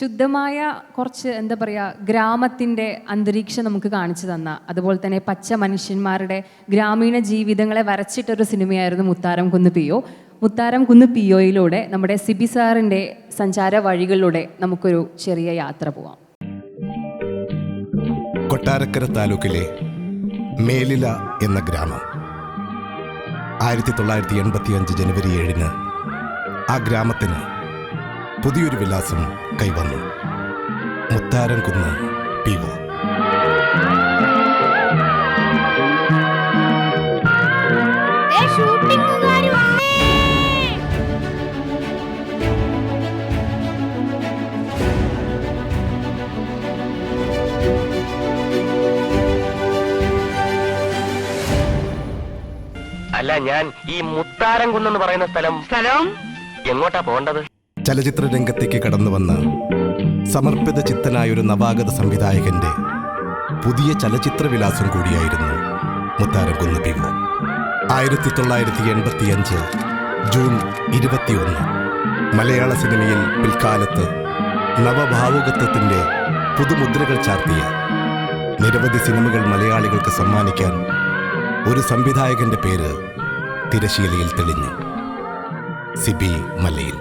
ശുദ്ധമായ കുറച്ച് എന്താ പറയുക ഗ്രാമത്തിൻ്റെ അന്തരീക്ഷം നമുക്ക് കാണിച്ചു തന്ന, അതുപോലെ തന്നെ പച്ച മനുഷ്യന്മാരുടെ ഗ്രാമീണ ജീവിതങ്ങളെ വരച്ചിട്ടൊരു സിനിമയായിരുന്നു മുത്താരം കുന്ന് പിയോ. മുത്താരം കുന്ന് പിയോയിലൂടെ നമ്മുടെ സിബി സാറിൻ്റെ സഞ്ചാര വഴികളിലൂടെ നമുക്കൊരു ചെറിയ യാത്ര പോവാം. കൊട്ടാരക്കര താലൂക്കിലെ മേലില എന്ന ഗ്രാമം 1985 ജനുവരി 7 ആ ഗ്രാമത്തിന് പുതിയൊരു വിലാസം കൈവന്നു. മുത്താരം കുന്ന് പിഒ. അല്ല, ഞാൻ ഈ മുത്താരം കുന്നെന്ന് പറയുന്ന സ്ഥലം എങ്ങോട്ടാ പോകേണ്ടത്? ചലച്ചിത്ര രംഗത്തേക്ക് കടന്നു വന്ന സമർപ്പിത ചിത്തനായൊരു നവാഗത സംവിധായകന്റെ പുതിയ ചലച്ചിത്ര വിലാസം കൂടിയായിരുന്നു മുത്താരം കുന്ന് പിഒ. 1985 ജൂൺ 21 മലയാള സിനിമയിൽ പിൽക്കാലത്ത് നവഭാവുകത്വത്തിന്റെ പുതുമുദ്രകൾ ചാർത്തിയ നിരവധി സിനിമകൾ മലയാളികൾക്ക് സമ്മാനിക്കാൻ ഒരു സംവിധായകന്റെ പേര് തിരശീലയിൽ തെളിഞ്ഞു. സിബി മലയിൽ.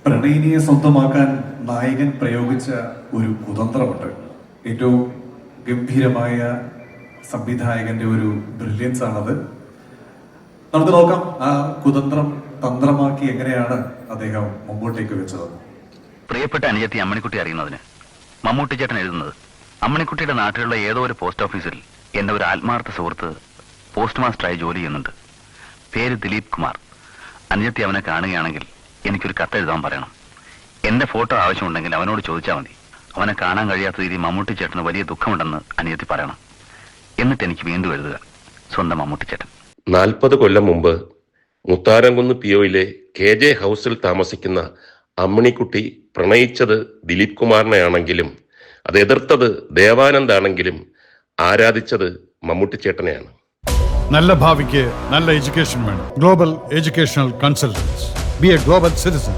പ്രണയിനിയെ സ്വന്തമാക്കാൻ നായകൻ പ്രയോഗിച്ച ഒരു കുതന്ത്രമുണ്ട്. ഏറ്റവും ഗംഭീരമായ സംവിധായകന്റെ ഒരു ബ്രില്യൻസ് ആണത്. നമുക്ക് നോക്കാം ആ കുതന്ത്രം തന്ത്രമാക്കി എങ്ങനെയാണ് അദ്ദേഹം മുമ്പോട്ടേക്ക് വെച്ചത്. പ്രിയപ്പെട്ട അനുജത്തി അമ്മണിക്കുട്ടി അറിയുന്നതിന് മമ്മൂട്ടി ചേട്ടൻ എഴുതുന്നത്, അമ്മണിക്കുട്ടിയുടെ നാട്ടിലുള്ള ഏതോ ഒരു പോസ്റ്റ് ഓഫീസിൽ എന്റെ ഒരു ആത്മാർത്ഥ സുഹൃത്ത് പോസ്റ്റ് മാസ്റ്ററായി ജോലി ചെയ്യുന്നുണ്ട്. പേര് ദിലീപ് കുമാർ. അനുജത്തി അവനെ കാണുകയാണെങ്കിൽ എനിക്കൊരു കത്തെഴുതാൻ പറയണം. എന്റെ ഫോട്ടോ ആവശ്യമുണ്ടെങ്കിൽ അവനോട് ചോദിച്ചാൽ മതി. അവനെ കാണാൻ കഴിയാത്ത രീതി മമ്മൂട്ടി ചേട്ടന് വലിയ ദുഃഖമുണ്ടെന്ന് അനുജത്തി പറയണം. എന്നിട്ട് എനിക്ക് വീണ്ടും എഴുതുക. സ്വന്തം മമ്മൂട്ടി ചേട്ടൻ. 40 കൊല്ലം മുമ്പ് മുത്താരംകുന്ന് പിഒയിലെ KJ ഹൗസിൽ താമസിക്കുന്ന അമ്മിണിക്കുട്ടി പ്രണയിച്ചത് ദിലീപ് കുമാറിനെയാണെങ്കിലും അത് എതിർത്തത് ദേവാനന്ദാണെങ്കിലും ആരാധിച്ചത് മമ്മൂട്ടി ചേട്ടനെയാണ്. നല്ല ഭാവിക്ക് നല്ല എഡ്യൂക്കേഷൻ വേണം. Global educational consultants. B A global citizen.